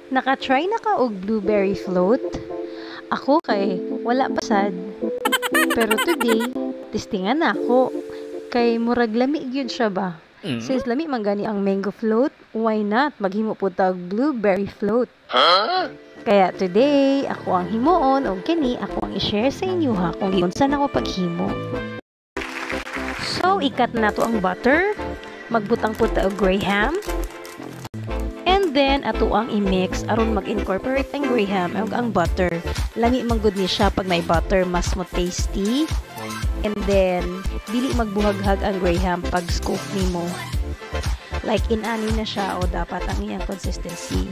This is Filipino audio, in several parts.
Naka-try na ka og blueberry float? Ako kay wala pa sad. Pero today, testingan na ako. Kay murag lami gyud siya ba? Since lami man gani ang mango float, why not maghimo po tag blueberry float? Kaya today, ako ang himuon og kini ako ang i-share sa inyo ha kung giunsa ako paghimo. So, ikat na to ang butter. Magbutang po ta og graham. And then, ato ang i-mix aron mag-incorporate ang graham ug ang butter. Lami man gud ni siya pag may butter, mas mo tasty. And then, dili magbuhaghag ang graham pag scoop nimo. Like inani na siya o dapat ang iyang consistency.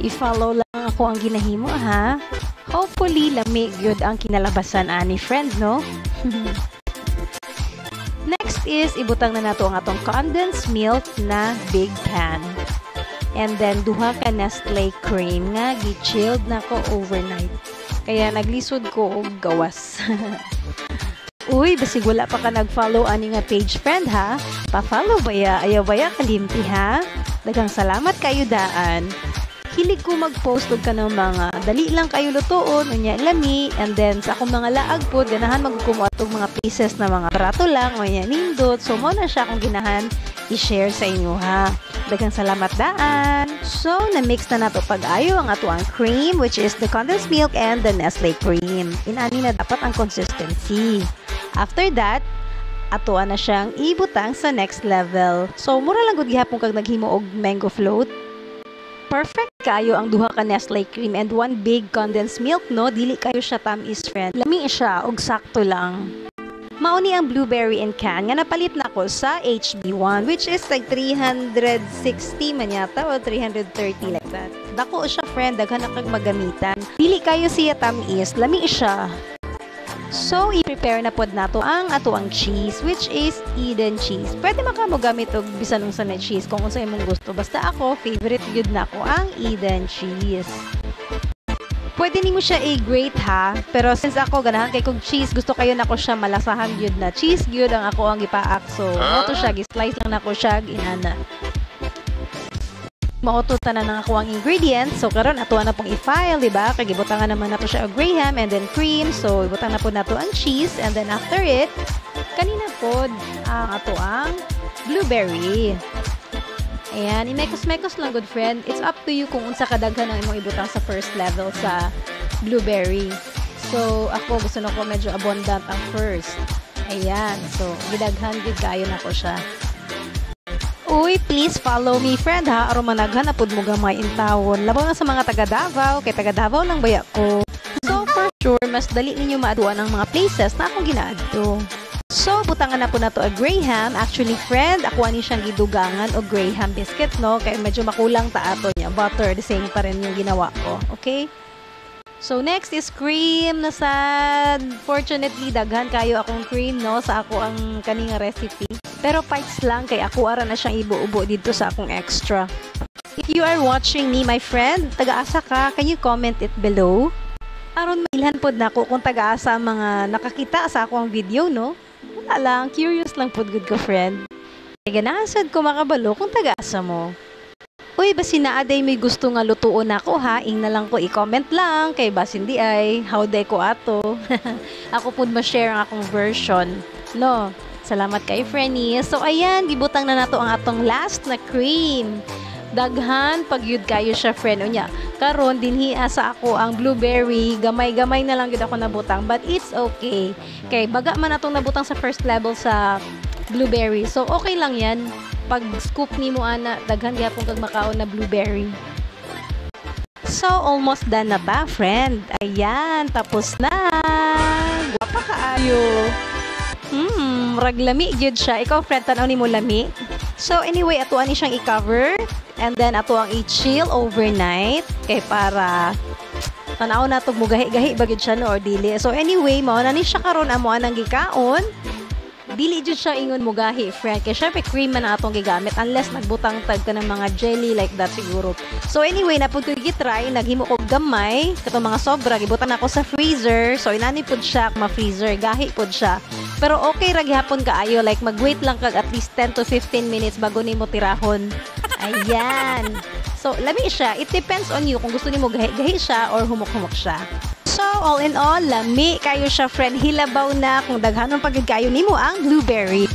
I-follow lang ako ang ginahimo ha. Hopefully, lami gyud ang kinalabasan ani friend, no? Next is, ibutang na nato ang atong condensed milk na big pan. And then, duha ka Nestle cream nga gi-chilled na ko overnight. Kaya naglisod ko og gawas. Uy, basig wala pa ka nag-follow ani nga page friend ha. Pa-follow baya, ayaw baya kalimti ha. Daghang salamat kayo daan. Hilig ko mag-post og kanang mga dali lang kayo lutuon, unya lami, and then sa akong mga laag po, ganahan magkumuat og mga pieces na mga barato lang, unya nindot. So, mo na siya akong ginahan i-share sa inyo ha. Daghang salamat daan. So, na-mix na nato pag-ayo ang ato ang cream, which is the condensed milk and the Nestle cream. Inani na dapat ang consistency. After that, atoan na siyang ibutang sa next level. So, mura lang gud gihapon kag naghimo og mango float. Perfect kayo ang duha ka Nestle cream and one big condensed milk, no? Dili kayo siya tamis friend. Lami siya og sakto lang. Mauni ang blueberry and can nga napalit na ko sa HB1, which is like 360 man yata o 330 like that. Dako siya friend, daghan na kag magamitan. Dili kayo siya tamis, lami siya. So, i-prepare na pod nato ang ato ang cheese, which is Eden cheese. Pwede maka mo gamit og bisan unsa na cheese kung unsa imong gusto. Basta ako, favorite gyud nako ang Eden cheese. Pwede nimo siya i-grate ha, pero since ako ganahan kay kog cheese, gusto kayo nako siya malasahan gyud na cheese gyud ang ako ang gipaak. So, mo to siya gi-slice lang nako siya inana. Mauto tanan ng ako ang ingredients. So, karon ato na pong i-file, diba? Kaya gibutangan naman nato siya og graham and then cream. So, ibutang na po nato ang cheese. And then after it, kanina po ang ato ang blueberry. Ayan, imekos-mekos lang, good friend. It's up to you kung unsa kadaghan ang imong ibutang sa first level sa blueberry. So, ako gusto na ko medyo abundant ang first. Ayan. So, gidaghan gid kayo na ko siya. Uy, please follow me, friend, ha? Aron managhan na pud mo gamay in tawon. Labaw na sa mga taga Davao, kay taga Davao lang baya ko. So, for sure, mas dali ninyo maaduan ang mga places na akong ginaadto. So, butangan na po na to a graham. Actually, friend, ako ani siyang gidugangan o graham biscuit, no? Kaya medyo makulang ta ato niya. Butter, the same pa rin yung ginawa ko. Okay? So, next is cream na sad. Fortunately, daghan kayo akong cream, no? Sa ako ang kaning recipe. Pero parts lang, kay ako ara na siyang ibu-ubo dito sa akong extra. If you are watching me, my friend, taga-asa ka, can you comment it below? Aron mailhan pod nako kung taga-asa mga nakakita sa akong video, no? Wala lang, curious lang pod good ko, friend. Kaya ganahan ko makabalo kung taga-asa mo. Uy, basin na aday may gusto nga lutuon ako ha, ing na lang ko i-comment lang, kay basin di ay, how day ko ato. Ako pod ma-share ang akong version, no? Salamat kay Frenny. So, ayan, gibutang na nato ang atong last na cream. Daghan, pag yun kayo siya, friend. Unya, karon dinhi sa ako ang blueberry. Gamay-gamay na lang yun ako nabutang. But it's okay. Kay, baga man atong nabutang sa first level sa blueberry. So, okay lang yan. Pag scoop ni mo, ana, daghan gyapon kag makaon na blueberry. So, almost done na ba, friend? Ayan, tapos na. Gwapa kaayo. Murag lami gyud siya. Ikaw, friend, tanaw ni mo lami. So, anyway, ato ani siyang i-cover. And then, ato ang i-chill overnight. Kay para tanaw na ito mugahi-gahi bagid siya no or dili. So, anyway, mao na ni siya karon amo anang gikaon. Dili jud siya ingon mugahi, friend. Kaya syempre, cream man atong gigamit. Unless nagbutang tag ka ng mga jelly like that siguro. So, anyway, napod ko gitry. Naghimo ko gamay. Katong mga sobra. Gibutang ako sa freezer. So, inani pod siya ma-freezer. Gahi pod siya. Pero okay ra gihapon kaayo, like mag-wait lang kag at least 10 to 15 minutes bago nimo tirahon. Ayan. So, lami siya. It depends on you kung gusto nimo gahi-gahi siya or humok-humok siya. So, all in all, lami kayo siya, friend. Hilabaw na kung daghanon pagid kayo nimo ang blueberry.